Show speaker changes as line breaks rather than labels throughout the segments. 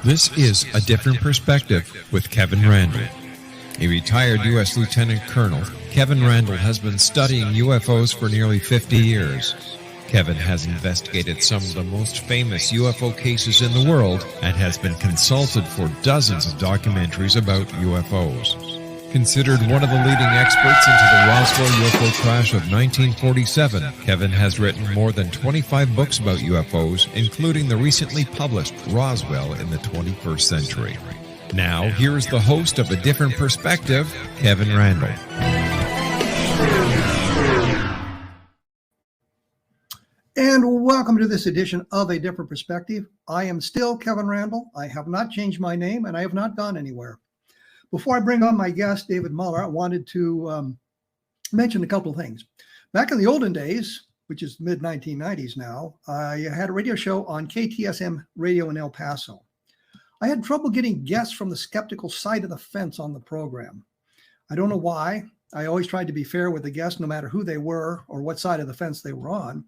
This is A Different Perspective with Kevin Randle. A retired U.S. Lieutenant Colonel, Kevin Randle has been studying UFOs for nearly 50 years. Kevin has investigated some of the most famous UFO cases in the world and has been consulted for dozens of documentaries about UFOs. Considered one of the leading experts into the Roswell UFO crash of 1947, Kevin has written more than 25 books about UFOs, including the recently published Roswell in the 21st Century. Now, here's the host of A Different Perspective, Kevin Randle.
And welcome to this edition of A Different Perspective. I am still Kevin Randle. I have not changed my name, and I have not gone anywhere. Before I bring on my guest, David Muller, I wanted to mention a couple of things. Back in the olden days, which is mid-1990s now, I had a radio show on KTSM radio in El Paso. I had trouble getting guests from the skeptical side of the fence on the program. I don't know why. I always tried to be fair with the guests, no matter who they were or what side of the fence they were on.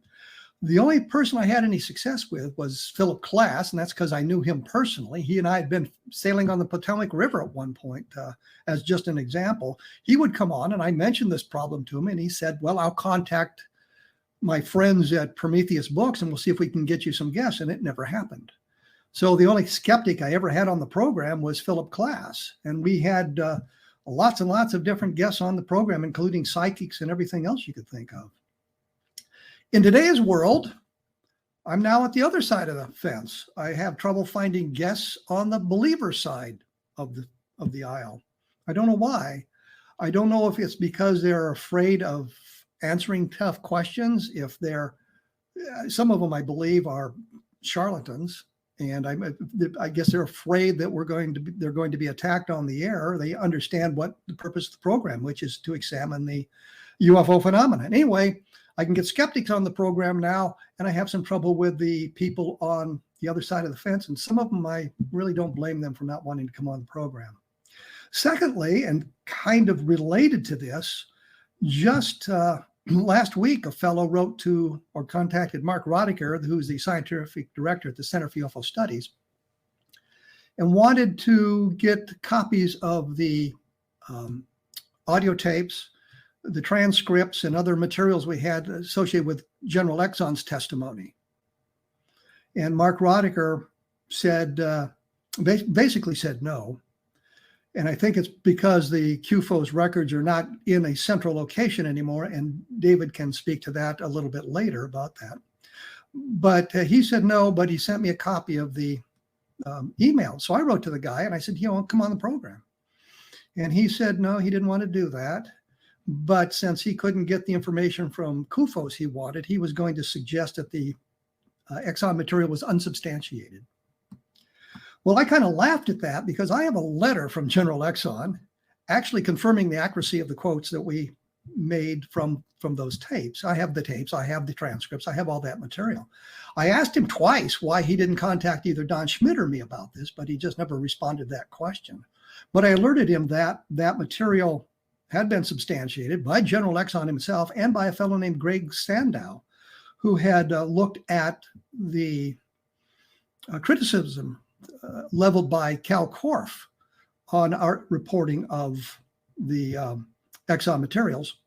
The only person I had any success with was Philip Klass, and that's because I knew him personally. He and I had been sailing on the Potomac River at one point, as just an example. He would come on, and I mentioned this problem to him, and he said, well, I'll contact my friends at Prometheus Books, and we'll see if we can get you some guests, and it never happened. So the only skeptic I ever had on the program was Philip Klass, and we had lots and lots of different guests on the program, including psychics and everything else you could think of. In today's world, I'm now at the other side of the fence. I have trouble finding guests on the believer side of the aisle. I don't know why. I don't know if it's because they're afraid of answering tough questions. If some of them, I believe, are charlatans, and I guess they're afraid that they're going to be attacked on the air. They understand what the purpose of the program, which is to examine the UFO phenomenon. Anyway, I can get skeptics on the program now, and I have some trouble with the people on the other side of the fence, and some of them I really don't blame them for not wanting to come on the program. Secondly, and kind of related to this, just last week, a fellow wrote to or contacted Mark Roediger, who's the scientific director at the Center for UFO Studies, and wanted to get copies of the audio tapes, the transcripts, and other materials we had associated with General Exxon's testimony. And Mark Roediger said, basically said no. And I think it's because the CUFOS records are not in a central location anymore, and David can speak to that a little bit later about that. But he said no, but he sent me a copy of the email. So I wrote to the guy and I said, come on the program. And he said no, he didn't want to do that. But since he couldn't get the information from CUFOS he wanted, he was going to suggest that the Exxon material was unsubstantiated. Well, I kind of laughed at that because I have a letter from General Exxon actually confirming the accuracy of the quotes that we made from those tapes. I have the tapes, I have the transcripts, I have all that material. I asked him twice why he didn't contact either Don Schmidt or me about this, but he just never responded to that question. But I alerted him that that material had been substantiated by General Exxon himself and by a fellow named Greg Sandow, who had looked at the criticism leveled by Cal Korff on our reporting of the Exxon materials.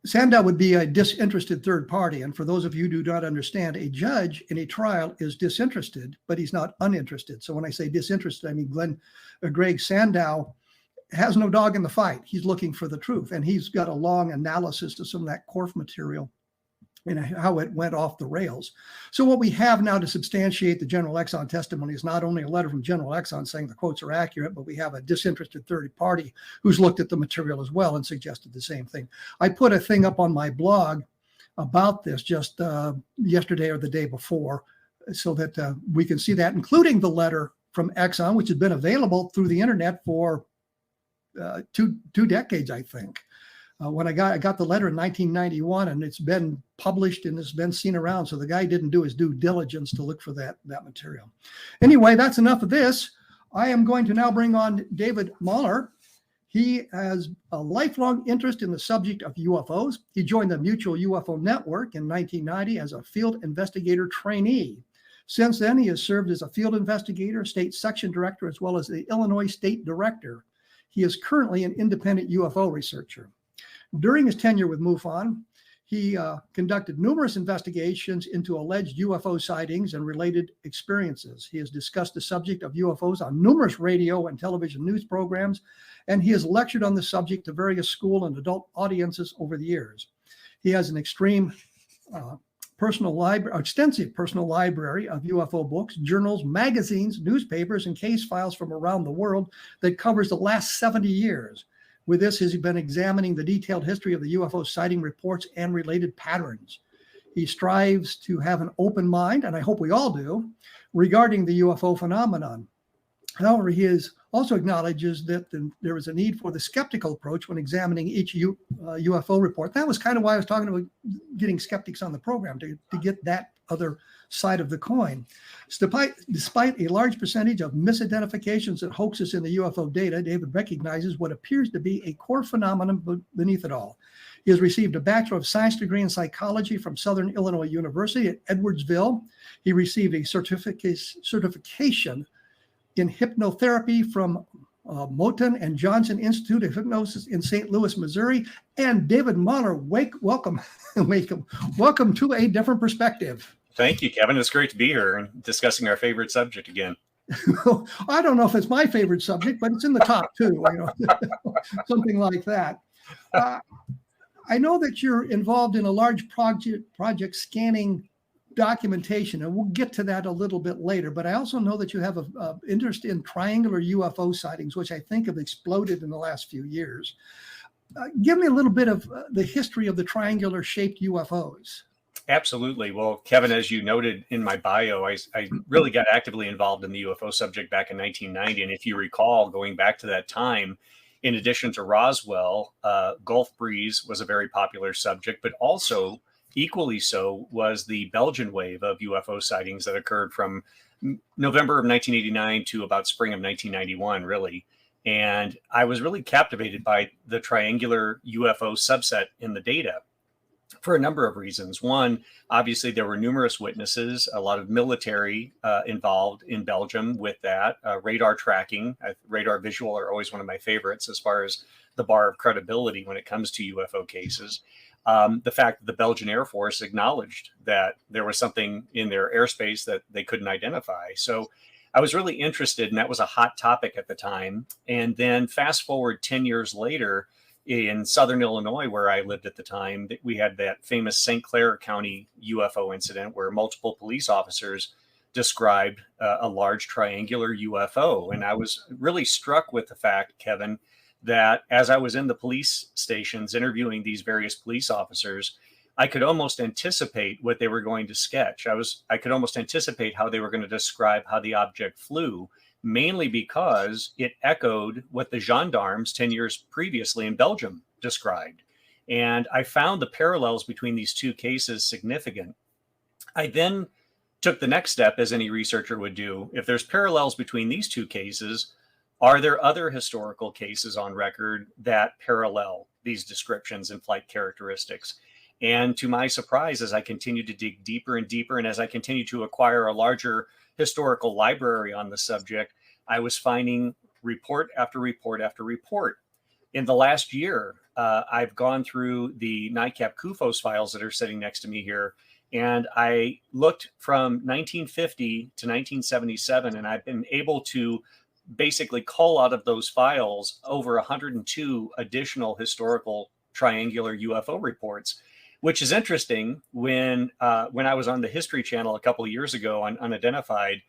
Sandow would be a disinterested third party. And for those of you who do not understand, a judge in a trial is disinterested, but he's not uninterested. So when I say disinterested, I mean Greg Sandow has no dog in the fight. He's looking for the truth. And he's got a long analysis of some of that Korff material and how it went off the rails. So what we have now to substantiate the General Exxon testimony is not only a letter from General Exxon saying the quotes are accurate, but we have a disinterested third party who's looked at the material as well and suggested the same thing. I put a thing up on my blog about this just yesterday or the day before so that we can see that, including the letter from Exxon, which has been available through the internet for two decades, I think. When I got the letter in 1991, and it's been published and it's been seen around. So the guy didn't do his due diligence to look for that material. Anyway, that's enough of this. I am going to now bring on David Muller. He has a lifelong interest in the subject of UFOs. He joined the Mutual UFO Network in 1990 as a Field Investigator Trainee. Since then, he has served as a field investigator, state section director, as well as the Illinois state director. He is currently an independent UFO researcher. During his tenure with MUFON, he conducted numerous investigations into alleged UFO sightings and related experiences. He has discussed the subject of UFOs on numerous radio and television news programs, and he has lectured on the subject to various school and adult audiences over the years. He has an extensive personal library of UFO books, journals, magazines, newspapers, and case files from around the world that covers the last 70 years. With this, he's been examining the detailed history of the UFO sighting reports and related patterns. He strives to have an open mind, and I hope we all do, regarding the UFO phenomenon. However, he also acknowledges that there is a need for the skeptical approach when examining each UFO report. That was kind of why I was talking about getting skeptics on the program, to get that other side of the coin. Despite a large percentage of misidentifications and hoaxes in the UFO data, David recognizes what appears to be a core phenomenon beneath it all. He has received a Bachelor of Science degree in psychology from Southern Illinois University at Edwardsville. He received a certification in hypnotherapy from Moten and Johnson Institute of Hypnosis in St. Louis, Missouri. And David MARLER, welcome to A Different Perspective.
Thank you, Kevin. It's great to be here and discussing our favorite subject again.
I don't know if it's my favorite subject, but it's in the top two, something like that. I know that you're involved in a large project scanning documentation, and we'll get to that a little bit later, but I also know that you have an interest in triangular UFO sightings, which I think have exploded in the last few years. Give me a little bit of the history of the triangular shaped UFOs.
Absolutely. Well, Kevin, as you noted in my bio, I really got actively involved in the UFO subject back in 1990. And if you recall, going back to that time, in addition to Roswell, Gulf Breeze was a very popular subject, but also equally so was the Belgian wave of UFO sightings that occurred from November of 1989 to about spring of 1991, really. And I was really captivated by the triangular UFO subset in the data for a number of reasons. One, obviously, there were numerous witnesses, a lot of military involved in Belgium with that. Radar tracking, radar visual are always one of my favorites as far as the bar of credibility when it comes to UFO cases. The fact that the Belgian Air Force acknowledged that there was something in their airspace that they couldn't identify. So I was really interested, and that was a hot topic at the time. And then fast forward 10 years later, in Southern Illinois, where I lived at the time, we had that famous St. Clair County UFO incident where multiple police officers described a large triangular UFO. And I was really struck with the fact, Kevin, that as I was in the police stations interviewing these various police officers, I could almost anticipate what they were going to sketch. I could almost anticipate how they were going to describe how the object flew, mainly because it echoed what the gendarmes 10 years previously in Belgium described. And I found the parallels between these two cases significant. I then took the next step, as any researcher would do. If there's parallels between these two cases, are there other historical cases on record that parallel these descriptions and flight characteristics? And to my surprise, as I continued to dig deeper and deeper, and as I continued to acquire a larger historical library on the subject, I was finding report after report after report. In the last year, I've gone through the NICAP CUFOS files that are sitting next to me here, and I looked from 1950 to 1977, and I've been able to basically cull out of those files over 102 additional historical triangular UFO reports, which is interesting. When I was on the History Channel a couple of years ago on Unidentified,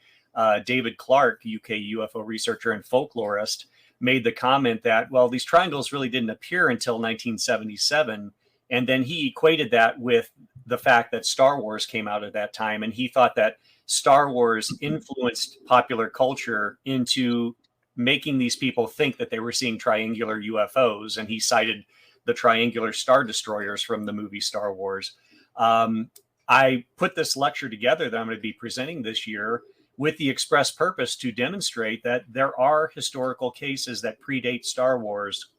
David Clark, UK UFO researcher and folklorist, made the comment that, well, these triangles really didn't appear until 1977. And then he equated that with the fact that Star Wars came out at that time. And he thought that Star Wars influenced popular culture into making these people think that they were seeing triangular UFOs. And he cited the triangular star destroyers from the movie Star Wars. I put this lecture together that I'm going to be presenting this year with the express purpose to demonstrate that there are historical cases that predate Star Wars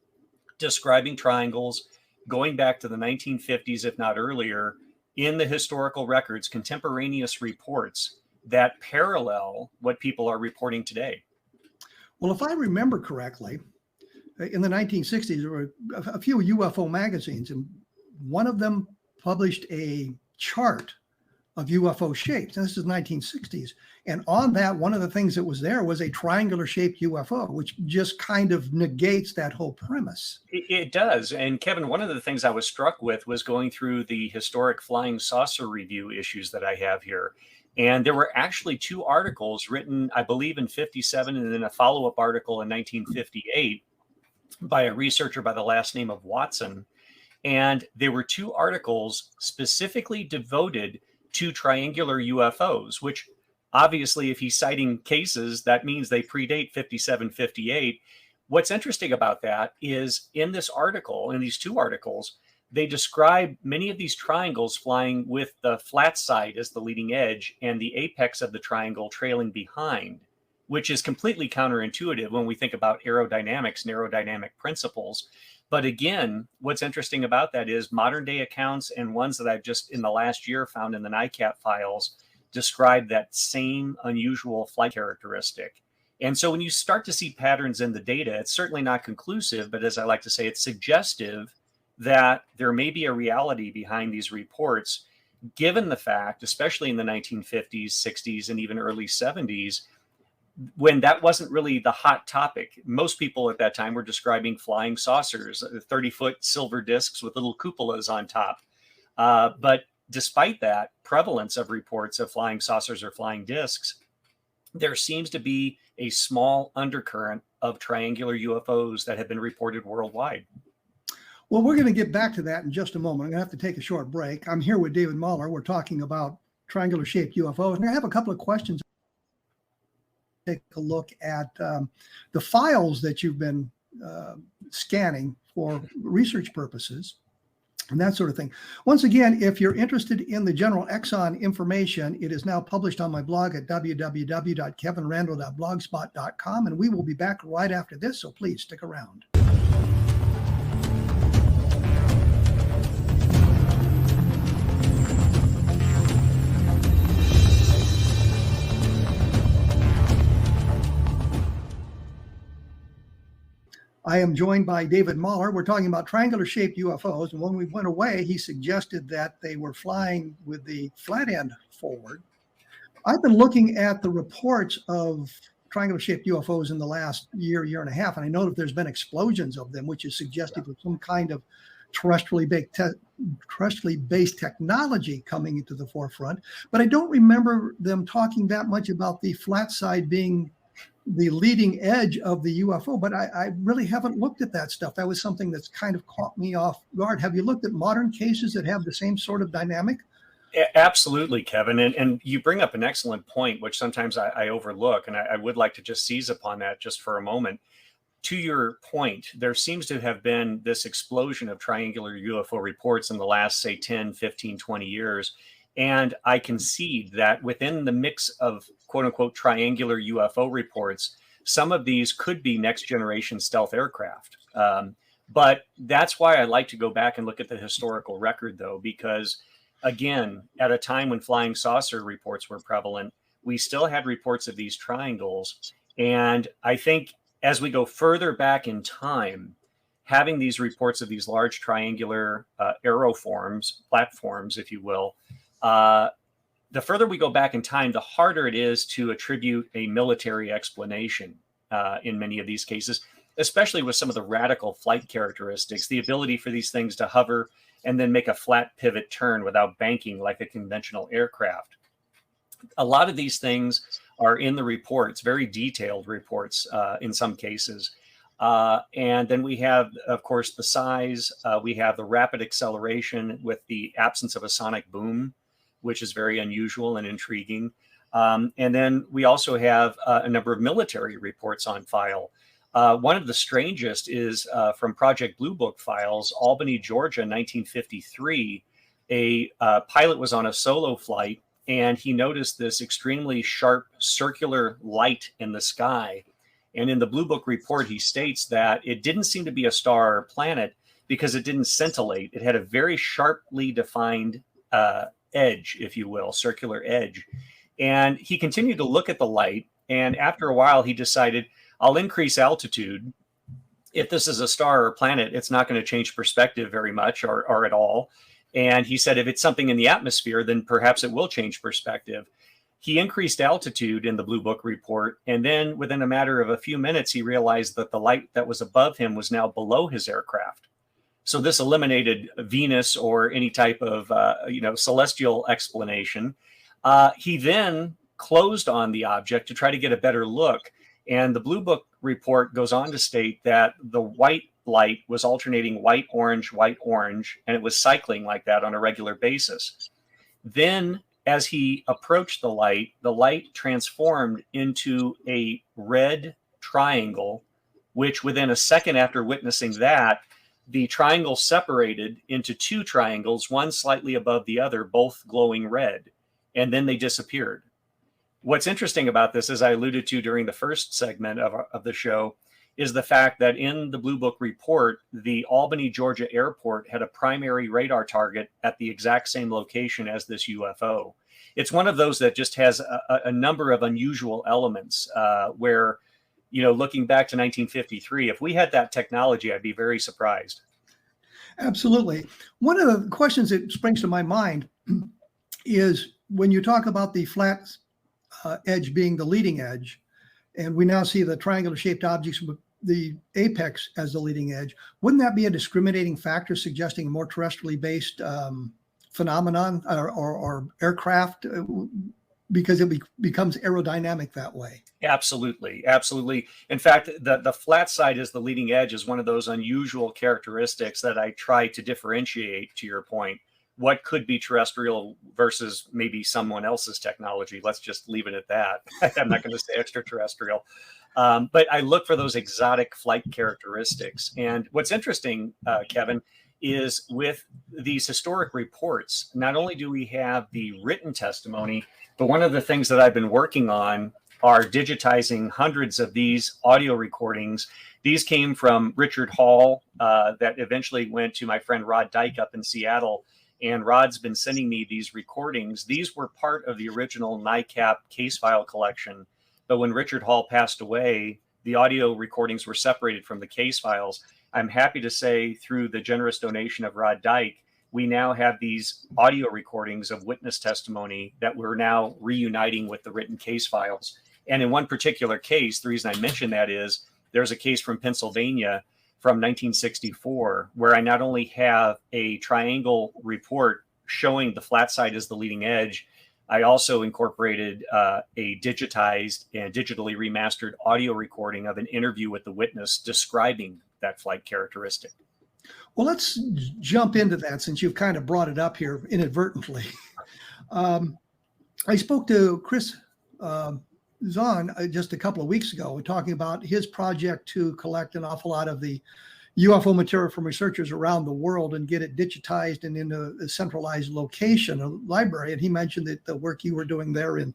describing triangles going back to the 1950s, if not earlier, in the historical records, contemporaneous reports that parallel what people are reporting today.
Well, if I remember correctly, in the 1960s, there were a few UFO magazines, and one of them published a chart of UFO shapes. And this is 1960s. And on that, one of the things that was there was a triangular shaped UFO, which just kind of negates that whole premise.
It does. And Kevin, one of the things I was struck with was going through the historic flying saucer review issues that I have here. And there were actually two articles written, I believe, in 57 and then a follow-up article in 1958 by a researcher by the last name of Watson. And there were two articles specifically devoted to triangular UFOs, which obviously, if he's citing cases, that means they predate 57, 58. What's interesting about that is in this article, in these two articles, they describe many of these triangles flying with the flat side as the leading edge and the apex of the triangle trailing behind, which is completely counterintuitive when we think about aerodynamics and aerodynamic principles. But again, what's interesting about that is modern day accounts and ones that I've just in the last year found in the NICAP files describe that same unusual flight characteristic. And so when you start to see patterns in the data, it's certainly not conclusive, but as I like to say, it's suggestive that there may be a reality behind these reports, given the fact, especially in the 1950s, 60s, and even early 70s, when that wasn't really the hot topic. Most people at that time were describing flying saucers, 30-foot silver discs with little cupolas on top. But despite that prevalence of reports of flying saucers or flying discs, there seems to be a small undercurrent of triangular UFOs that have been reported worldwide.
Well, we're going to get back to that in just a moment. I'm going to have to take a short break. I'm here with David MARLER. We're talking about triangular shaped UFOs. And I have a couple of questions. Take a look at the files that you've been scanning for research purposes and that sort of thing. Once again, if you're interested in the general Exxon information, it is now published on my blog at www.kevinrandle.blogspot.com, and we will be back right after this, so please stick around. I am joined by David MARLER. We're talking about triangular-shaped UFOs, and when we went away, he suggested that they were flying with the flat end forward. I've been looking at the reports of triangular-shaped UFOs in the last year, year and a half, and I know that there's been explosions of them, which is suggestive of some kind of terrestrially based technology coming into the forefront. But I don't remember them talking that much about the flat side being the leading edge of the UFO, but I really haven't looked at that stuff. That was something that's kind of caught me off guard. Have you looked at modern cases that have the same sort of dynamic?
Absolutely, Kevin. And you bring up an excellent point, which sometimes I overlook, and I would like to just seize upon that just for a moment. To your point, there seems to have been this explosion of triangular UFO reports in the last, say, 10, 15, 20 years. And I concede that within the mix of quote unquote triangular UFO reports, some of these could be next generation stealth aircraft. But that's why I like to go back and look at the historical record, though, because again, at a time when flying saucer reports were prevalent, we still had reports of these triangles. And I think as we go further back in time, having these reports of these large triangular aeroforms, platforms, if you will, the further we go back in time, the harder it is to attribute a military explanation in many of these cases, especially with some of the radical flight characteristics, the ability for these things to hover and then make a flat pivot turn without banking like a conventional aircraft. A lot of these things are in the reports, very detailed reports in some cases. And then we have, of course, the size. We have the rapid acceleration with the absence of a sonic boom, which is very unusual and intriguing. And then we also have a number of military reports on file. One of the strangest is from Project Blue Book files, Albany, Georgia, 1953. A pilot was on a solo flight, and he noticed this extremely sharp circular light in the sky. And in the Blue Book report, he states that it didn't seem to be a star or planet because it didn't scintillate. It had a very sharply defined edge, if you will, circular edge. And he continued to look at the light. And after a while, he decided, I'll increase altitude. If this is a star or a planet, it's not going to change perspective very much or at all. And he said, if it's something in the atmosphere, then perhaps it will change perspective. He increased altitude in the Blue Book report. And then within a matter of a few minutes, he realized that the light that was above him was now below his aircraft. So this eliminated Venus or any type of, celestial explanation. He then closed on the object to try to get a better look. And the Blue Book report goes on to state that the white light was alternating white, orange, and it was cycling like that on a regular basis. Then as he approached the light transformed into a red triangle, which within a second after witnessing that, the triangle separated into two triangles, one slightly above the other, both glowing red, and then they disappeared. What's interesting about this, as I alluded to during the first segment of the show, is the fact that in the Blue Book report, the Albany, Georgia airport had a primary radar target at the exact same location as this UFO. It's one of those that just has a number of unusual elements where, looking back to 1953, if we had that technology, I'd be very surprised.
Absolutely. One of the questions that springs to my mind is when you talk about the flat edge being the leading edge, and we now see the triangular shaped objects with the apex as the leading edge, wouldn't that be a discriminating factor suggesting a more terrestrially based phenomenon or aircraft, because it becomes aerodynamic that way?
Absolutely. In fact, the flat side as the leading edge is one of those unusual characteristics that I try to differentiate, to your point. What could be terrestrial versus maybe someone else's technology? Let's just leave it at that. I'm not going to say extraterrestrial. But I look for those exotic flight characteristics. And what's interesting, Kevin, is with these historic reports, not only do we have the written testimony, but one of the things that I've been working on are digitizing hundreds of these audio recordings. These came from Richard Hall that eventually went to my friend Rod Dyke up in Seattle. And Rod's been sending me these recordings. These were part of the original NICAP case file collection. But when Richard Hall passed away, the audio recordings were separated from the case files. I'm happy to say, through the generous donation of Rod Dyke, we now have these audio recordings of witness testimony that we're now reuniting with the written case files. And in one particular case, the reason I mention that is there's a case from Pennsylvania from 1964, where I not only have a triangle report showing the flat side as the leading edge, I also incorporated a digitized and digitally remastered audio recording of an interview with the witness describing that flight characteristic.
Well, let's jump into that since you've kind of brought it up here inadvertently. I spoke to Chris Zahn just a couple of weeks ago talking about his project to collect an awful lot of the UFO material from researchers around the world and get it digitized and in a centralized location, a library. And he mentioned that the work you were doing there in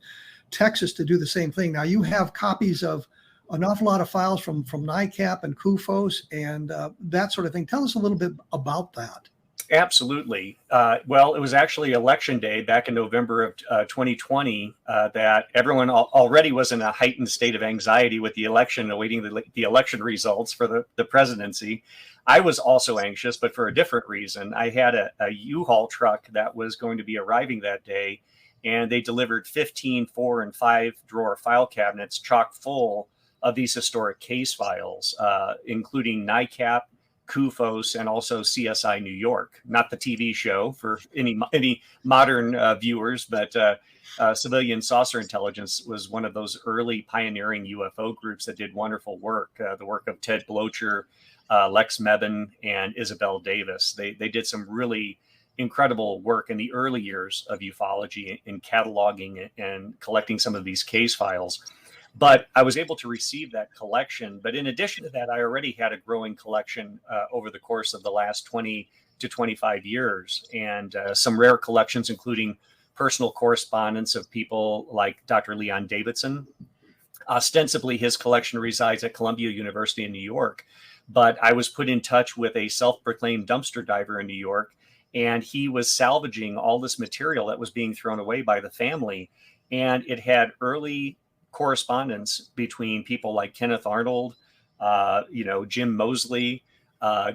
Texas to do the same thing. Now you have copies of an awful lot of files from NICAP and CUFOS and that sort of thing. Tell us a little bit about that.
Absolutely. Well, it was actually election day back in November of 2020 that everyone already was in a heightened state of anxiety with the election, awaiting the election results for the presidency. I was also anxious, but for a different reason. I had a U-Haul truck that was going to be arriving that day, and they delivered 15 4- and 5-drawer file cabinets chock full of these historic case files, including NICAP, CUFOS, and also CSI New York, not the TV show for any modern viewers, but Civilian Saucer Intelligence was one of those early pioneering UFO groups that did wonderful work, the work of Ted Blocher, Lex Mebane, and Isabel Davis. They did some really incredible work in the early years of ufology in cataloging and collecting some of these case files. But I was able to receive that collection. But in addition to that, I already had a growing collection over the course of the last 20 to 25 years, and some rare collections, including personal correspondence of people like Dr. Leon Davidson. Ostensibly, his collection resides at Columbia University in New York, but I was put in touch with a self-proclaimed dumpster diver in New York, and he was salvaging all this material that was being thrown away by the family. And it had early correspondence between people like Kenneth Arnold, Jim Moseley,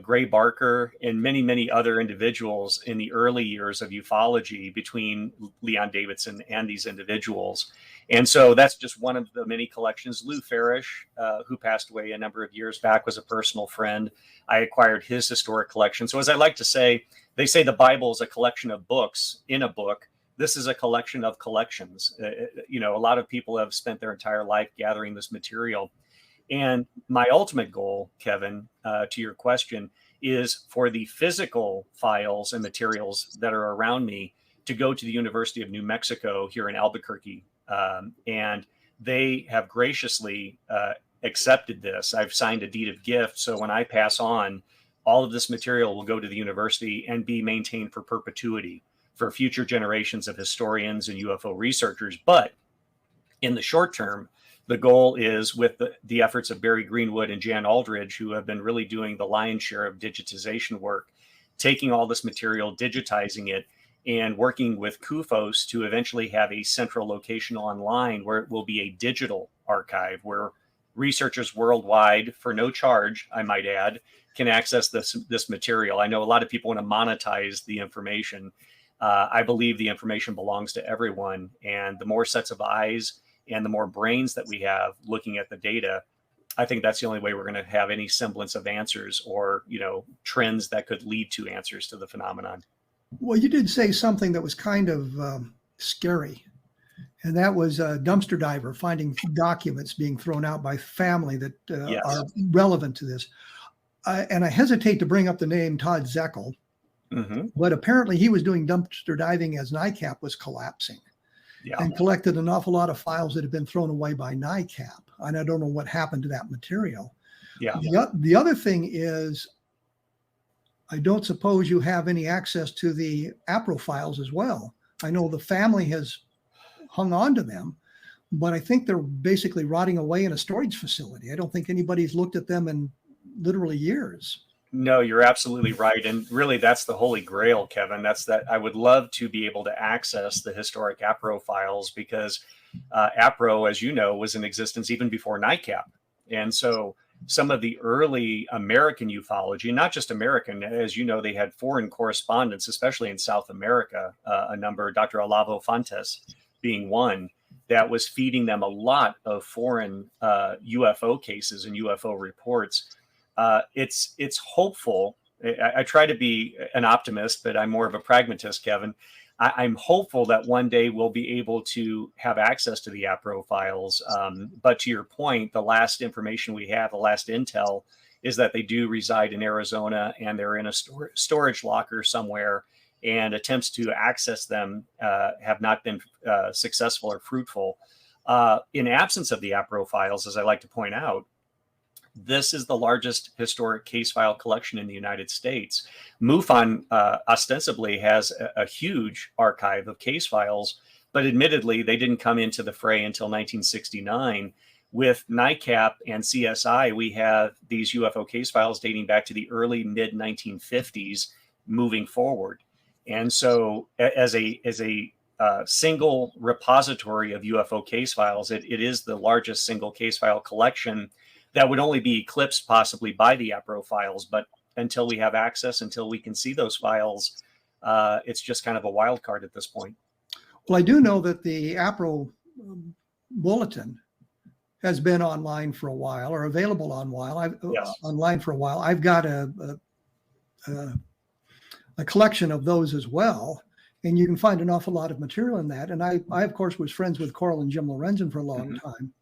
Gray Barker, and many, many other individuals in the early years of ufology between Leon Davidson and these individuals. And so that's just one of the many collections. Lou Farish, who passed away a number of years back, was a personal friend. I acquired his historic collection. So as I like to say, they say the Bible is a collection of books in a book. This is a collection of collections. A lot of people have spent their entire life gathering this material. And my ultimate goal, Kevin, to your question, is for the physical files and materials that are around me to go to the University of New Mexico here in Albuquerque. And they have graciously accepted this. I've signed a deed of gift. So when I pass on, all of this material will go to the university and be maintained for perpetuity for future generations of historians and UFO researchers. But in the short term, the goal is, with the efforts of Barry Greenwood and Jan Aldridge, who have been really doing the lion's share of digitization work, taking all this material, digitizing it, and working with CUFOS to eventually have a central location online where it will be a digital archive where researchers worldwide, for no charge, I might add, can access this material. I know a lot of people want to monetize the information. I believe the information belongs to everyone, and the more sets of eyes and the more brains that we have looking at the data, I think that's the only way we're going to have any semblance of answers or, trends that could lead to answers to the phenomenon.
Well, you did say something that was kind of scary, and that was a dumpster diver finding documents being thrown out by family that
Yes.
are relevant to this. And I hesitate to bring up the name Todd Zeckel, but apparently he was doing dumpster diving as NICAP was collapsing.
Yeah.
And collected an awful lot of files that had been thrown away by NICAP. And I don't know what happened to that material.
Yeah.
The other thing is, I don't suppose you have any access to the APRO files as well. I know the family has hung on to them, but I think they're basically rotting away in a storage facility. I don't think anybody's looked at them in literally years.
No, you're absolutely right. And really, that's the holy grail, Kevin. I would love to be able to access the historic APRO files, because APRO, as you know, was in existence even before NICAP. And so some of the early American ufology, not just American, as you know, they had foreign correspondents, especially in South America, a number, Dr. Olavo Fontes being one, that was feeding them a lot of foreign UFO cases and UFO reports. It's hopeful. I try to be an optimist, but I'm more of a pragmatist, Kevin. I'm hopeful that one day we'll be able to have access to the APRO files. But to your point, the last information we have, the last intel, is that they do reside in Arizona and they're in a storage locker somewhere, and attempts to access them have not been successful or fruitful. In absence of the APRO files, as I like to point out, this is the largest historic case file collection in the United States. MUFON ostensibly has a huge archive of case files, but admittedly, they didn't come into the fray until 1969. With NICAP and CSI, we have these UFO case files dating back to the early mid-1950s moving forward. And so as a single repository of UFO case files, it is the largest single case file collection that would only be eclipsed possibly by the APRO files. But until we have access, until we can see those files, it's just kind of a wild card at this point.
Well, I do know that the APRO bulletin has been online for a while, or available online for a while. I've got a collection of those as well, and you can find an awful lot of material in that. And I of course, was friends with Coral and Jim Lorenzen for a long time,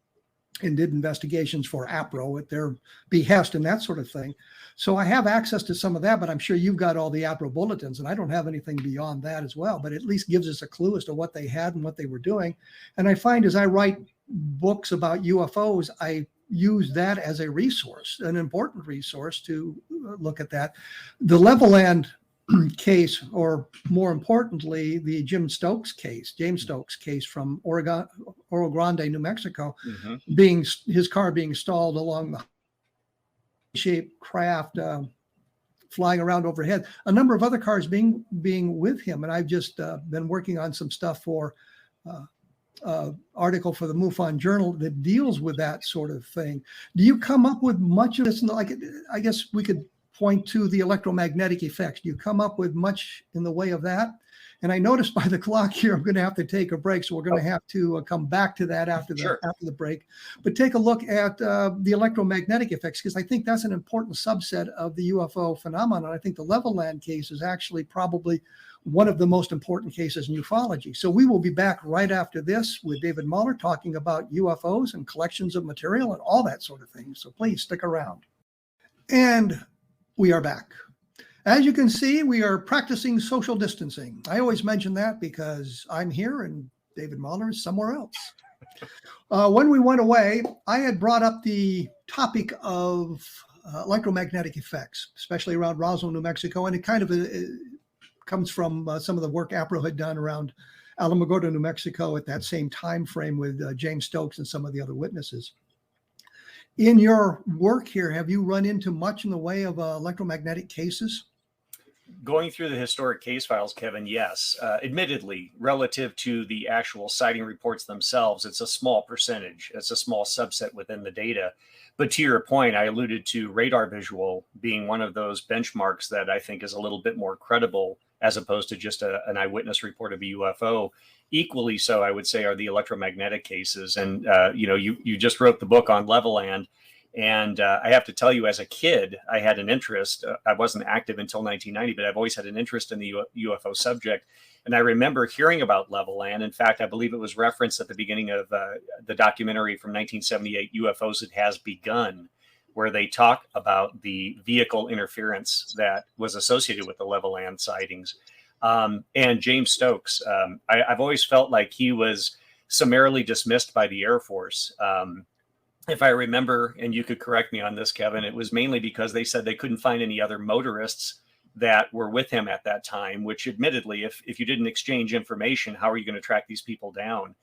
and did investigations for APRO at their behest and that sort of thing. So I have access to some of that, but I'm sure you've got all the APRO bulletins, and I don't have anything beyond that as well, but at least gives us a clue as to what they had and what they were doing. And I find as I write books about UFOs, I use that as a resource, an important resource to look at that. The Leveland case, or more importantly, the James Stokes case from Oro Grande, New Mexico, his car being stalled along the shaped craft flying around overhead, a number of other cars being with him. And I've just been working on some stuff for article for the MUFON Journal that deals with that sort of thing. Do you come up with much of this? Like, I guess we could point to the electromagnetic effects. Do you come up with much in the way of that? And I noticed by the clock here, I'm going to have to take a break. So we're going to have to come back to that after the break. But take a look at the electromagnetic effects, because I think that's an important subset of the UFO phenomenon. I think the Levelland case is actually probably one of the most important cases in ufology. So we will be back right after this with David Muller talking about UFOs and collections of material and all that sort of thing. So please stick around. And we are back. As you can see, we are practicing social distancing. I always mention that because I'm here and David Muller is somewhere else. When we went away, I had brought up the topic of electromagnetic effects, especially around Roswell, New Mexico, and it kind of comes from some of the work APRO had done around Alamogordo, New Mexico at that same time frame with James Stokes and some of the other witnesses. In your work here, have you run into much in the way of electromagnetic cases?
Going through the historic case files, Kevin, yes. Admittedly, relative to the actual sighting reports themselves, it's a small percentage. It's a small subset within the data. But to your point, I alluded to radar visual being one of those benchmarks that I think is a little bit more credible as opposed to just an eyewitness report of a UFO. Equally so, I would say, are the electromagnetic cases. And, you just wrote the book on Levelland. And I have to tell you, as a kid, I had an interest. I wasn't active until 1990, but I've always had an interest in the UFO subject. And I remember hearing about Levelland. In fact, I believe it was referenced at the beginning of the documentary from 1978, UFOs It Has Begun, where they talk about the vehicle interference that was associated with the Levelland sightings. And James Stokes, I've always felt like he was summarily dismissed by the Air Force. If I remember, and you could correct me on this, Kevin, it was mainly because they said they couldn't find any other motorists that were with him at that time, which admittedly, if you didn't exchange information, how are you going to track these people down?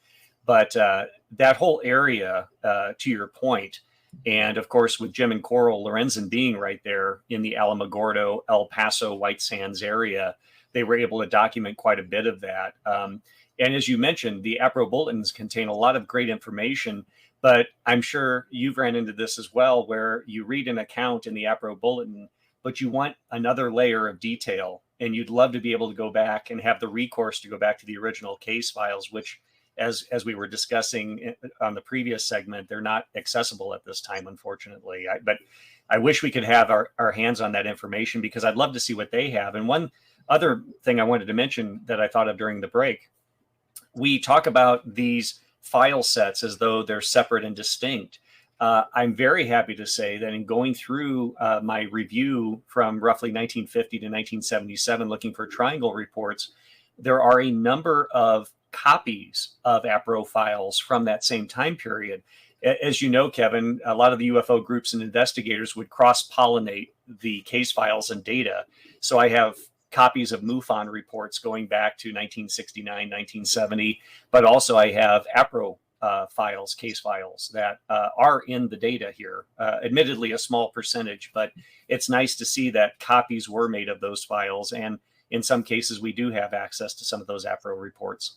But that whole area, to your point, and of course, with Jim and Coral Lorenzen being right there in the Alamogordo, El Paso, White Sands area, they were able to document quite a bit of that. And as you mentioned, the APRO bulletins contain a lot of great information. But I'm sure you've ran into this as well, where you read an account in the APRO bulletin, but you want another layer of detail, and you'd love to be able to go back and have the recourse to go back to the original case files, which, as we were discussing on the previous segment, they're not accessible at this time, unfortunately. But I wish we could have our hands on that information, because I'd love to see what they have. And one other thing I wanted to mention that I thought of during the break, we talk about these file sets as though they're separate and distinct. I'm very happy to say that in going through my review from roughly 1950 to 1977, looking for triangle reports, there are a number of copies of APRO files from that same time period. As you know, Kevin, a lot of the UFO groups and investigators would cross-pollinate the case files and data. So I have copies of MUFON reports going back to 1969, 1970, but also I have APRO files, case files that are in the data here. Admittedly, a small percentage, but it's nice to see that copies were made of those files. And in some cases, we do have access to some of those APRO reports.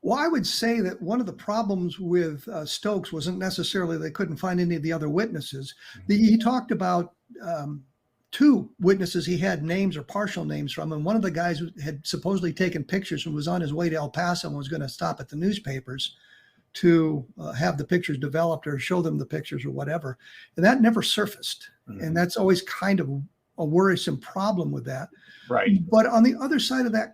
Well, I would say that one of the problems with Stokes wasn't necessarily they couldn't find any of the other witnesses. He talked about two witnesses he had names or partial names from, and one of the guys had supposedly taken pictures and was on his way to El Paso and was going to stop at the newspapers to have the pictures developed or show them the pictures or whatever. And that never surfaced. And that's always kind of a worrisome problem with that.
Right.
But on the other side of that,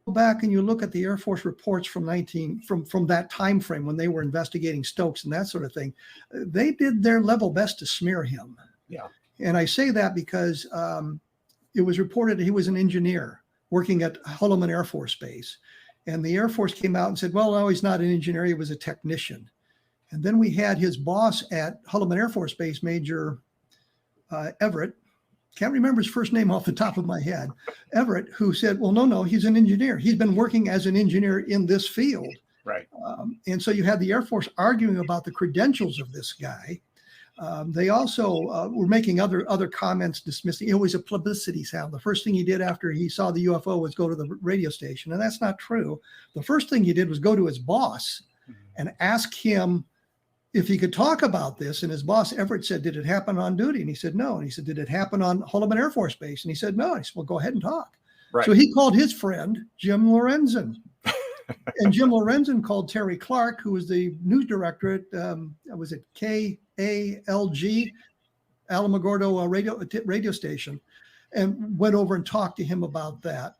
go back and you look at the Air Force reports from that time frame when they were investigating Stokes and that sort of thing, they did their level best to smear him.
Yeah.
And I say that because it was reported he was an engineer working at Holloman Air Force Base. And the Air Force came out and said, well, no, he's not an engineer. He was a technician. And then we had his boss at Holloman Air Force Base, Major Everett. Can't remember his first name off the top of my head. Everett, who said, well, no, he's an engineer. He's been working as an engineer in this field.
Right.
And so you had the Air Force arguing about the credentials of this guy. They also were making other comments dismissing. It was a publicity sound. The first thing he did after he saw the UFO was go to the radio station, and that's not true. The first thing he did was go to his boss and ask him if he could talk about this. And his boss, Everett, said, "Did it happen on duty?" And he said, "No." And he said, "Did it happen on Holloman Air Force Base?" And he said, "No." And he said, "Well, go ahead and talk." Right. So he called his friend, Jim Lorenzen. And Jim Lorenzen called Terry Clark, who was the news director at, was it KALG, Alamogordo radio station, and went over and talked to him about that.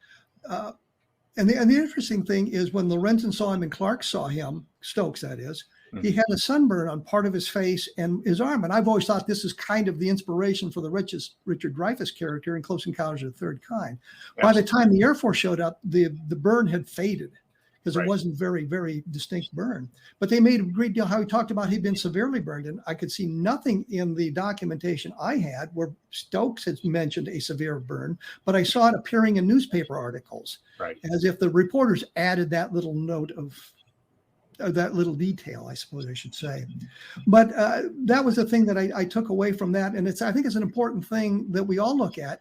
And the interesting thing is when Lorenzen saw him and Clark saw him, Stokes that is, he had a sunburn on part of his face and his arm. And I've always thought this is kind of the inspiration for the Richard Dreyfuss character in Close Encounters of the Third Kind. By the time the Air Force showed up, the burn had faded because it wasn't very, very distinct burn. But they made a great deal how he talked about he'd been severely burned. And I could see nothing in the documentation I had where Stokes had mentioned a severe burn, but I saw it appearing in newspaper articles as if the reporters added that little note of that little detail, I suppose I should say. But that was the thing that I took away from that. And I think it's an important thing that we all look at,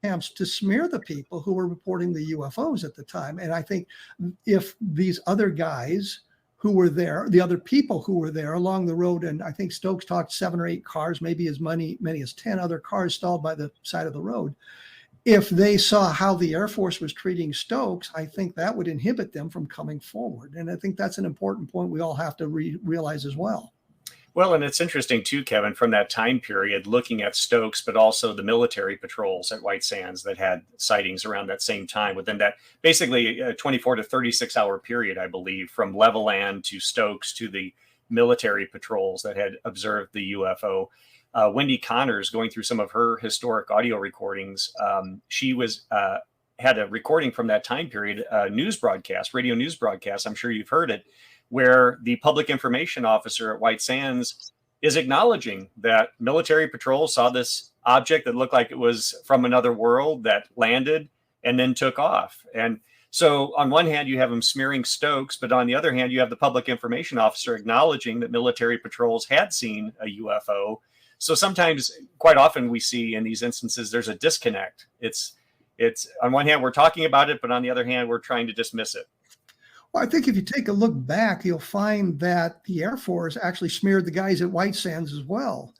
attempts to smear the people who were reporting the UFOs at the time. And I think if these other guys who were there, the other people who were there along the road, and I think Stokes talked 7 or 8 cars, maybe as many as 10 other cars stalled by the side of the road. If they saw how the Air Force was treating Stokes, I think that would inhibit them from coming forward. And I think that's an important point we all have to realize as well.
Well, and it's interesting too, Kevin, from that time period, looking at Stokes, but also the military patrols at White Sands that had sightings around that same time within that basically a 24 to 36 hour period, I believe, from Levelland to Stokes to the military patrols that had observed the UFO. Wendy Connors, going through some of her historic audio recordings, she was had a recording from that time period, news broadcast, radio news broadcast. I'm sure you've heard it, where the public information officer at White Sands is acknowledging that military patrol saw this object that looked like it was from another world that landed and then took off. And so on one hand, you have them smearing Stokes, but on the other hand, you have the public information officer acknowledging that military patrols had seen a UFO. So sometimes, quite often, we see in these instances, there's a disconnect. It's on one hand, we're talking about it, but on the other hand, we're trying to dismiss it.
Well, I think if you take a look back, you'll find that the Air Force actually smeared the guys at White Sands as well.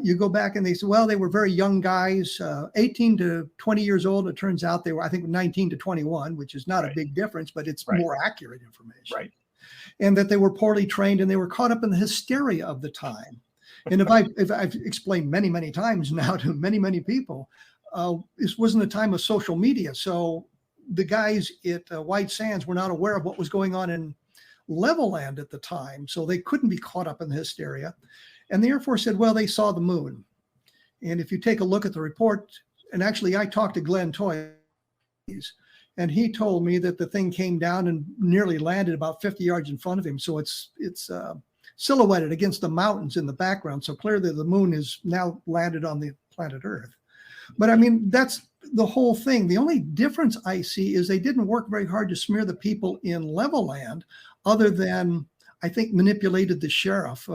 You go back and they say, well, they were very young guys, 18 to 20 years old. It turns out they were, I think, 19 to 21, which is not a big difference, but it's more accurate information. Right. And that they were poorly trained and they were caught up in the hysteria of the time. And if I've explained many times now to many people, this wasn't a time of social media. So the guys at White Sands were not aware of what was going on in Levelland at the time. So they couldn't be caught up in the hysteria. And the Air Force said, well, they saw the moon. And if you take a look at the report, and actually I talked to Glenn Toy, and he told me that the thing came down and nearly landed about 50 yards in front of him. So it's silhouetted against the mountains in the background. So clearly the moon is now landed on the planet Earth. But I mean, that's the whole thing. The only difference I see is they didn't work very hard to smear the people in Levelland, other than, I think, manipulated the sheriff,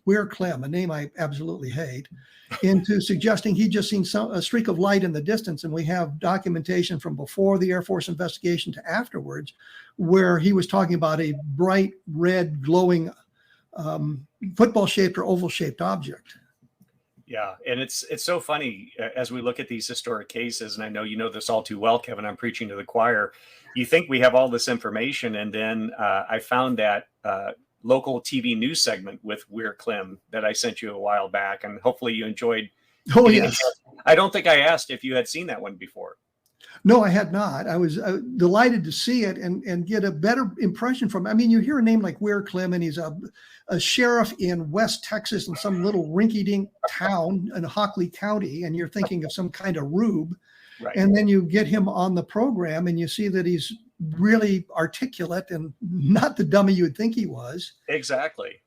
Weir Clem, a name I absolutely hate, into suggesting he'd just seen a streak of light in the distance. And we have documentation from before the Air Force investigation to afterwards, where he was talking about a bright red glowing football-shaped or oval-shaped object.
Yeah, and it's so funny as we look at these historic cases, and I know you know this all too well, Kevin, I'm preaching to the choir. You think we have all this information, and then I found that local TV news segment with Weir Clem that I sent you a while back, and hopefully you enjoyed.
Oh, yes.
I don't think I asked if you had seen that one before.
No, I had not. I was delighted to see it and get a better impression from it. I mean, you hear a name like Weir Clem, and he's a sheriff in West Texas in some little rinky-dink town in Hockley County, and you're thinking of some kind of rube. Right. And then you get him on the program, and you see that he's really articulate and not the dummy you would think he was.
Exactly.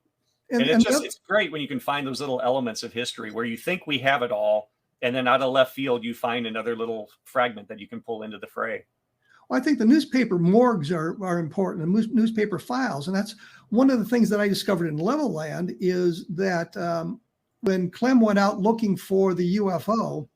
And it's great when you can find those little elements of history where you think we have it all, and then out of left field, you find another little fragment that you can pull into the fray.
I think the newspaper morgues are important, the newspaper files. And that's one of the things that I discovered in Levelland is that when Clem went out looking for the UFO,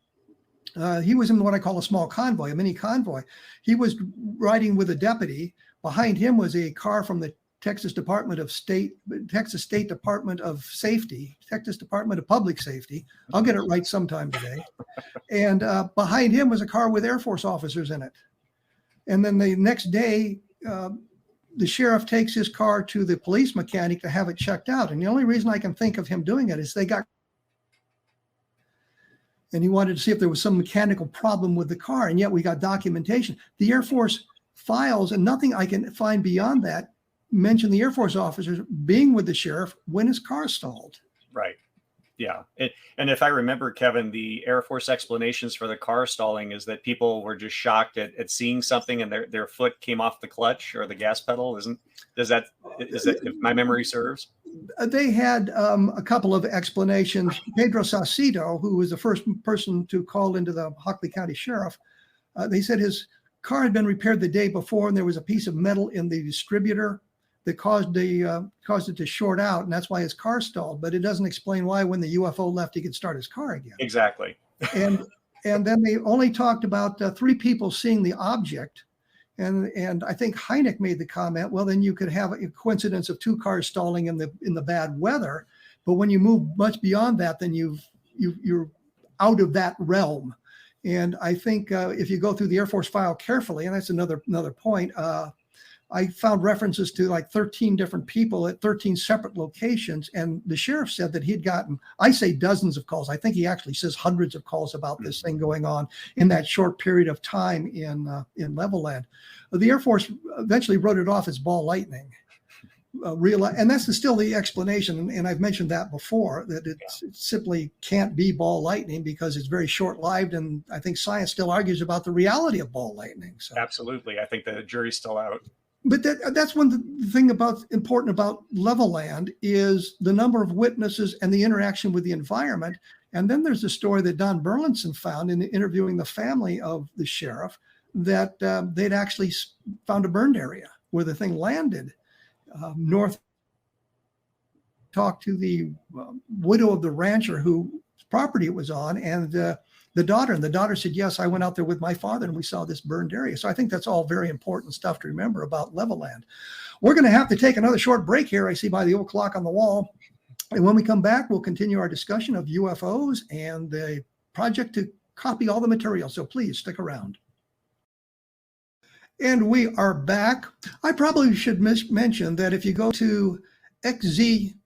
he was in what I call a small convoy, a mini convoy. He was riding with a deputy. Behind him was a car from the Texas State Department of Safety, Texas Department of Public Safety. I'll get it right sometime today. And behind him was a car with Air Force officers in it. And then the next day, the sheriff takes his car to the police mechanic to have it checked out. And the only reason I can think of him doing it is and he wanted to see if there was some mechanical problem with the car. And yet we got documentation. The Air Force files, and nothing I can find beyond that, mention the Air Force officers being with the sheriff when his car stalled.
Right. Yeah. And if I remember, Kevin, the Air Force explanations for the car stalling is that people were just shocked at seeing something and their foot came off the clutch or the gas pedal. Is that if my memory serves?
They had a couple of explanations. Pedro Saucedo, who was the first person to call into the Hockley County Sheriff, they said his car had been repaired the day before and there was a piece of metal in the distributor that caused it to short out, and that's why his car stalled. But it doesn't explain why when the UFO left, he could start his car again.
Exactly.
and then they only talked about 3 people seeing the object, and I think Hynek made the comment, well, then you could have a coincidence of 2 cars stalling in the bad weather, but when you move much beyond that, then you're out of that realm. And I think if you go through the Air Force file carefully, and that's another point. I found references to like 13 different people at 13 separate locations. And the sheriff said that he'd gotten, I say dozens of calls. I think he actually says hundreds of calls about this thing going on in that short period of time in Levelland. The Air Force eventually wrote it off as ball lightning. And that's still the explanation. And I've mentioned that before, that it simply can't be ball lightning because it's very short-lived. And I think science still argues about the reality of ball lightning. So.
Absolutely. I think the jury's still out.
But that's one thing important about Levelland is the number of witnesses and the interaction with the environment. And then there's a story that Don Burlinson found in interviewing the family of the sheriff that they'd actually found a burned area where the thing landed. North talked to the widow of the rancher whose property it was on, and the daughter said, yes, I went out there with my father and we saw this burned area. So I think that's all very important stuff to remember about Levelland. We're going to have to take another short break here. I see by the old clock on the wall. And when we come back, we'll continue our discussion of UFOs and the project to copy all the material. So please stick around. And we are back. I probably should mention that if you go to xzbn.net,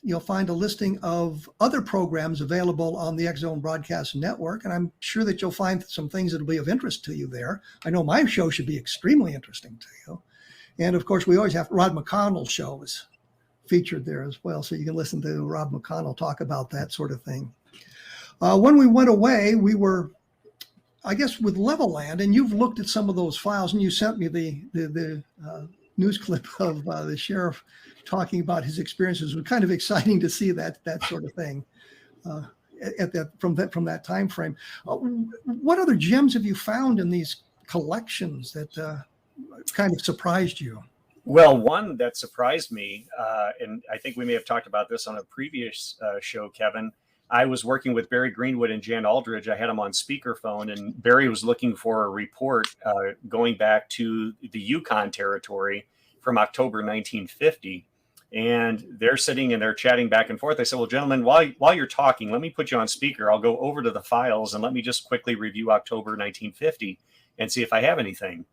you'll find a listing of other programs available on the X Zone Broadcast Network. And I'm sure that you'll find some things that will be of interest to you there. I know my show should be extremely interesting to you. And of course, we always have Rod McConnell's show is featured there as well. So you can listen to Rod McConnell talk about that sort of thing. When we went away, we were, I guess, with Levelland, and you've looked at some of those files, and you sent me the news clip of the sheriff talking about his experiences. It was kind of exciting to see that sort of thing from that time frame. What other gems have you found in these collections that kind of surprised you?
Well, one that surprised me, and I think we may have talked about this on a previous show, Kevin. I was working with Barry Greenwood and Jan Aldridge. I had them on speakerphone, and Barry was looking for a report going back to the Yukon territory from October 1950. And they're sitting and they're chatting back and forth. I said, well, gentlemen, while you're talking, let me put you on speaker. I'll go over to the files and let me just quickly review October 1950 and see if I have anything.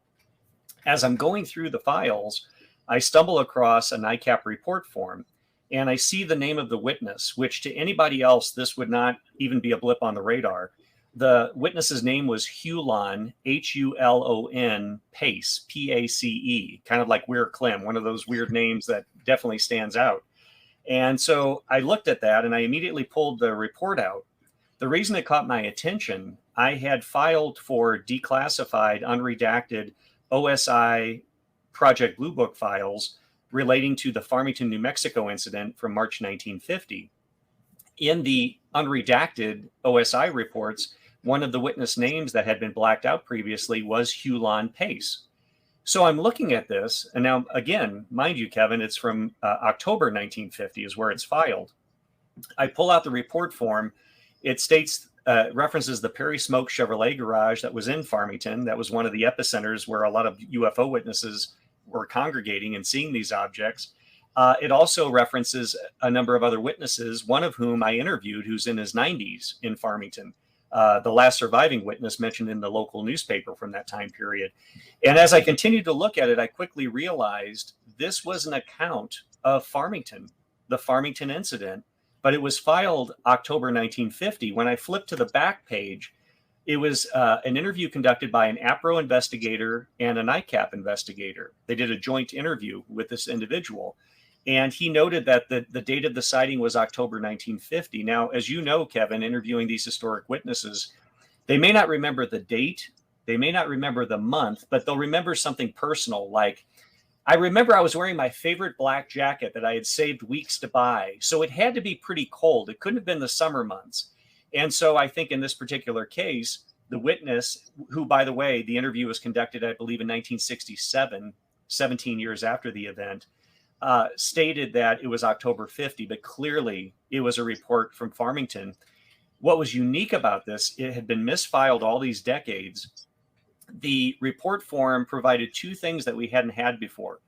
As I'm going through the files, I stumble across a NICAP report form. And I see the name of the witness, which to anybody else, this would not even be a blip on the radar. The witness's name was Hulon, Hulon Pace, Pace, kind of like Weir Clem, one of those weird names that definitely stands out. And so I looked at that and I immediately pulled the report out. The reason it caught my attention, I had filed for declassified, unredacted OSI Project Blue Book files relating to the Farmington, New Mexico incident from March 1950. In the unredacted OSI reports, one of the witness names that had been blacked out previously was Hulan Pace. So I'm looking at this, and now, again, mind you, Kevin, it's from October 1950 is where it's filed. I pull out the report form. It states, references the Perry Smoke Chevrolet garage that was in Farmington. That was one of the epicenters where a lot of UFO witnesses were congregating and seeing these objects. It also references a number of other witnesses, one of whom I interviewed, who's in his 90s in Farmington. The last surviving witness mentioned in the local newspaper from that time period. And as I continued to look at it, I quickly realized this was an account of Farmington, the Farmington incident, but it was filed October 1950. When I flipped to the back page, it was an interview conducted by an APRO investigator and a NICAP investigator. They did a joint interview with this individual. And he noted that the date of the sighting was October 1950. Now, as you know, Kevin, interviewing these historic witnesses, they may not remember the date, they may not remember the month, but they'll remember something personal. Like, I remember I was wearing my favorite black jacket that I had saved weeks to buy. So it had to be pretty cold. It couldn't have been the summer months. And so I think in this particular case, the witness, who, by the way, the interview was conducted, I believe, in 1967, 17 years after the event, stated that it was October 50, but clearly it was a report from Farmington. What was unique about this, it had been misfiled all these decades. The report form provided two things that we hadn't had before.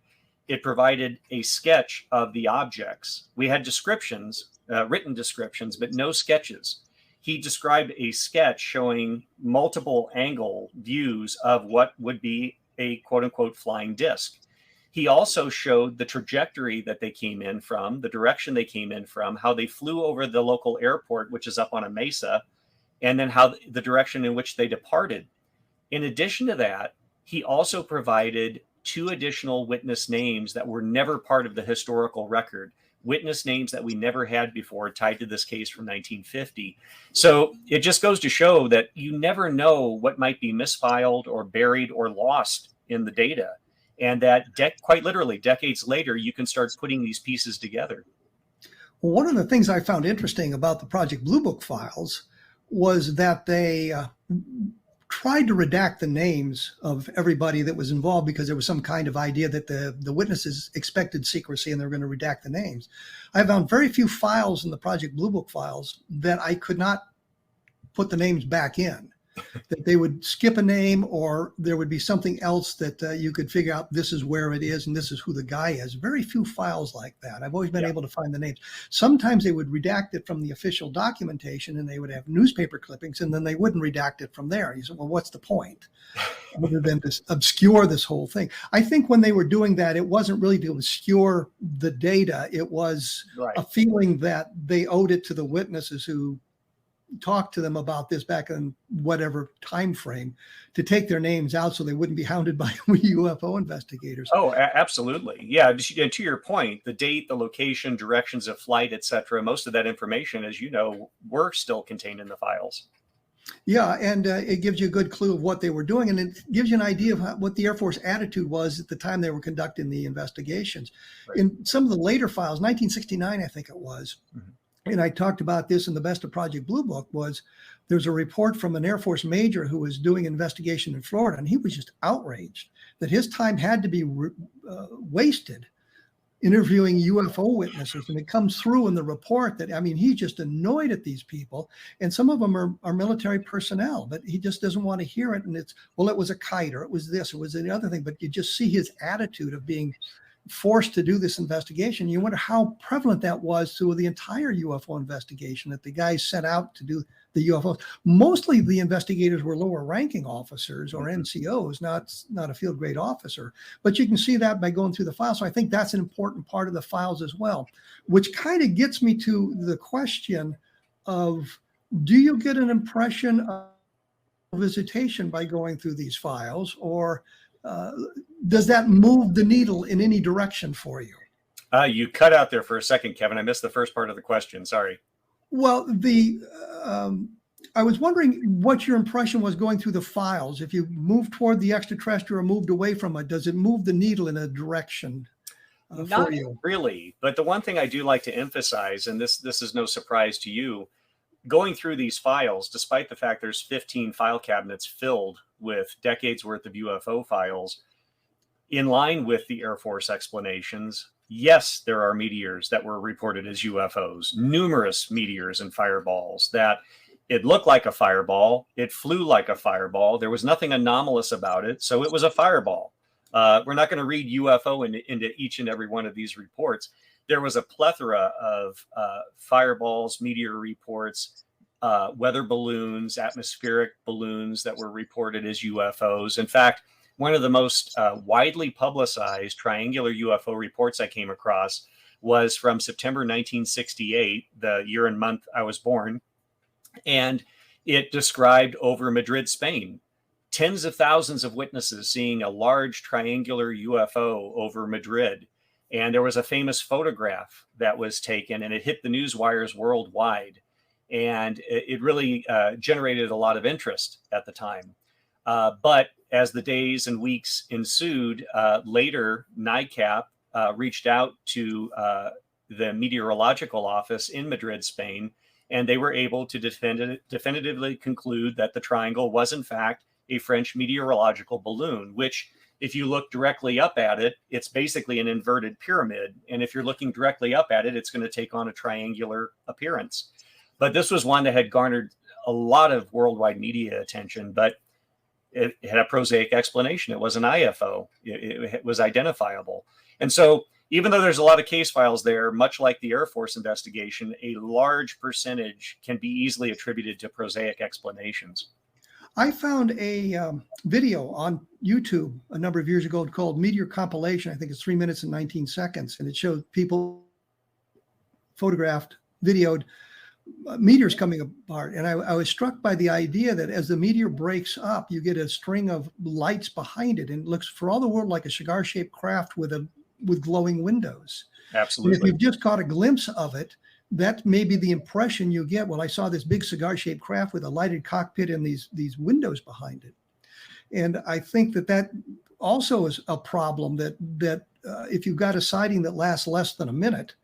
It provided a sketch of the objects. We had descriptions, written descriptions, but no sketches. He described a sketch showing multiple angle views of what would be a quote unquote flying disc. He also showed the trajectory that they came in from, the direction they came in from, how they flew over the local airport, which is up on a mesa, and then how the direction in which they departed. In addition to that, he also provided two additional witness names that were never part of the historical record, witness names that we never had before tied to this case from 1950. So it just goes to show that you never know what might be misfiled or buried or lost in the data. And that quite literally decades later, you can start putting these pieces together.
Well, one of the things I found interesting about the Project Blue Book files was that they tried to redact the names of everybody that was involved because there was some kind of idea that the witnesses expected secrecy and they were going to redact the names. I found very few files in the Project Blue Book files that I could not put the names back in. That they would skip a name, or there would be something else that you could figure out this is where it is and this is who the guy is. Very few files like that. I've always been able to find the names. Sometimes they would redact it from the official documentation and they would have newspaper clippings and then they wouldn't redact it from there. You said, well, what's the point? Other than to obscure this whole thing. I think when they were doing that, it wasn't really to obscure the data. It was a feeling that they owed it to the witnesses who talked to them about this back in whatever time frame to take their names out so they wouldn't be hounded by UFO investigators.
Oh, absolutely. Yeah. To your point, the date, the location, directions of flight, etc. Most of that information, as you know, were still contained in the files.
Yeah, and it gives you a good clue of what they were doing, and it gives you an idea of what the Air Force attitude was at the time they were conducting the investigations. Right. In some of the later files, 1969, I think it was, and I talked about this in the Best of Project Blue Book, was there's a report from an Air Force major who was doing an investigation in Florida, and he was just outraged that his time had to be wasted interviewing UFO witnesses. And it comes through in the report that, I mean, he's just annoyed at these people. And some of them are military personnel, but he just doesn't want to hear it. And it's, well, it was a kite, or it was this, or it was the other thing. But you just see his attitude of being forced to do this investigation. You wonder how prevalent that was through the entire UFO investigation that the guys set out to do the UFOs. Mostly the investigators were lower ranking officers or NCOs, not a field grade officer. But you can see that by going through the files. So I think that's an important part of the files as well, which kind of gets me to the question of, do you get an impression of visitation by going through these files, or does that move the needle in any direction for you?
You cut out there for a second, Kevin. I missed the first part of the question. Sorry.
Well, I was wondering what your impression was going through the files. If you moved toward the extraterrestrial or moved away from it, does it move the needle in a direction
Not
for you?
really. But the one thing I do like to emphasize, and this is no surprise to you, going through these files, despite the fact there's 15 file cabinets filled with decades worth of UFO files, in line with the Air Force explanations, yes, there are meteors that were reported as UFOs, numerous meteors and fireballs that it looked like a fireball. It flew like a fireball. There was nothing anomalous about it. So it was a fireball. We're not going to read UFO into each and every one of these reports. There was a plethora of fireballs, meteor reports, weather balloons, atmospheric balloons that were reported as UFOs. In fact, one of the most widely publicized triangular UFO reports I came across was from September 1968, the year and month I was born. And it described over Madrid, Spain, tens of thousands of witnesses seeing a large triangular UFO over Madrid. And there was a famous photograph that was taken, and it hit the news wires worldwide. And it really generated a lot of interest at the time. But as the days and weeks ensued, later NICAP reached out to the meteorological office in Madrid, Spain, and they were able to definitively conclude that the triangle was in fact a French meteorological balloon, which, if you look directly up at it, it's basically an inverted pyramid. And if you're looking directly up at it, it's going to take on a triangular appearance. But this was one that had garnered a lot of worldwide media attention, but it had a prosaic explanation. It was an IFO. It was identifiable. And so even though there's a lot of case files there, much like the Air Force investigation, a large percentage can be easily attributed to prosaic explanations.
I found a video on YouTube a number of years ago called Meteor Compilation. I think it's 3 minutes and 19 seconds. And it showed people photographed, videoed meteors coming apart. And I was struck by the idea that as the meteor breaks up, you get a string of lights behind it. And it looks for all the world like a cigar-shaped craft with glowing windows.
Absolutely.
And if you've just caught a glimpse of it, that may be the impression you get. Well, I saw this big cigar-shaped craft with a lighted cockpit and these windows behind it. And I think that also is a problem that if you've got a sighting that lasts less than a minute,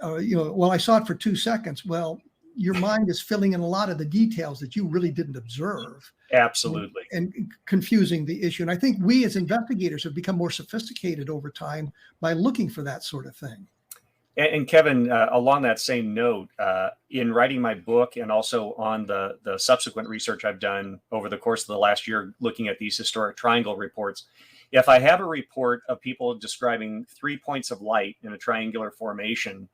well, I saw it for 2 seconds. Well, your mind is filling in a lot of the details that you really didn't observe.
Absolutely.
And confusing the issue. And I think we as investigators have become more sophisticated over time by looking for that sort of thing.
And Kevin, along that same note, in writing my book and also on the subsequent research I've done over the course of the last year, looking at these historic triangle reports, if I have a report of people describing 3 points of light in a triangular formation,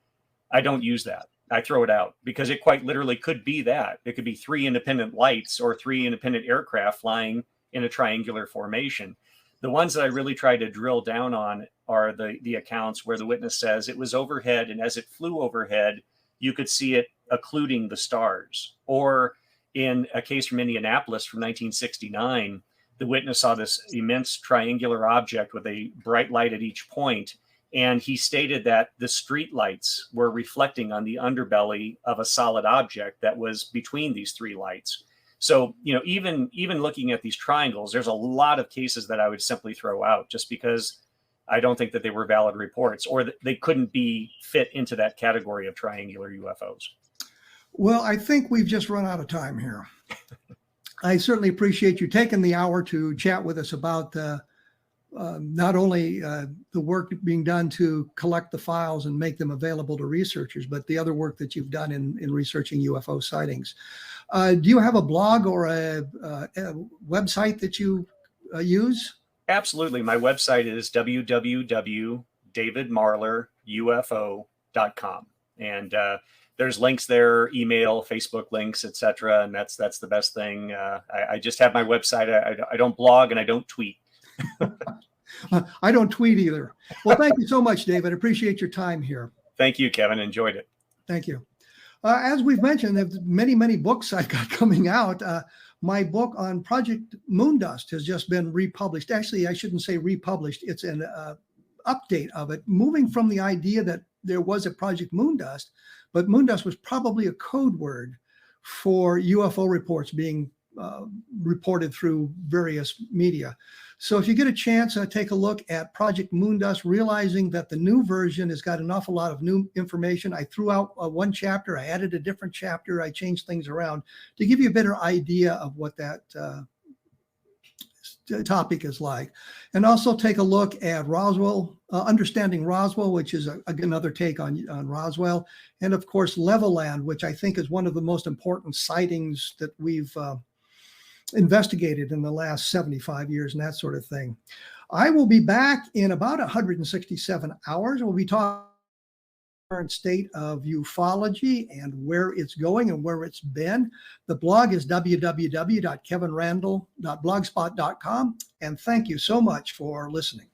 I don't use that. I throw it out because it quite literally could be that. It could be 3 independent lights or 3 independent aircraft flying in a triangular formation. The ones that I really try to drill down on are the accounts where the witness says it was overhead, and as it flew overhead, you could see it occluding the stars. Or in a case from Indianapolis from 1969, the witness saw this immense triangular object with a bright light at each point, and he stated that the street lights were reflecting on the underbelly of a solid object that was between these 3 lights. So, even looking at these triangles, there's a lot of cases that I would simply throw out just because I don't think that they were valid reports or that they couldn't be fit into that category of triangular UFOs.
Well, I think we've just run out of time here. I certainly appreciate you taking the hour to chat with us about not only the work being done to collect the files and make them available to researchers, but the other work that you've done in researching UFO sightings. Do you have a blog or a website that you use?
Absolutely. My website is www.davidmarlerufo.com. And there's links there, email, Facebook links, etc. And that's the best thing. I just have my website. I don't blog and I don't tweet.
I don't tweet either. Well, thank you so much, David. I appreciate your time here.
Thank you, Kevin. Enjoyed it.
Thank you. As we've mentioned, there's many books I've got coming out. My book on Project Moondust has just been republished. Actually, I shouldn't say republished. It's an update of it, moving from the idea that there was a Project Moondust, but Moondust was probably a code word for UFO reports being reported through various media. So if you get a chance, take a look at Project Moondust, realizing that the new version has got an awful lot of new information. I threw out one chapter, I added a different chapter, I changed things around to give you a better idea of what that topic is like. And also take a look at Roswell, Understanding Roswell, which is another take on Roswell. And of course, Levelland, which I think is one of the most important sightings that we've investigated in the last 75 years and that sort of thing. I will be back in about 167 hours. We'll be talking current state of ufology and where it's going and where it's been. The blog is www.kevinrandle.blogspot.com. And thank you so much for listening.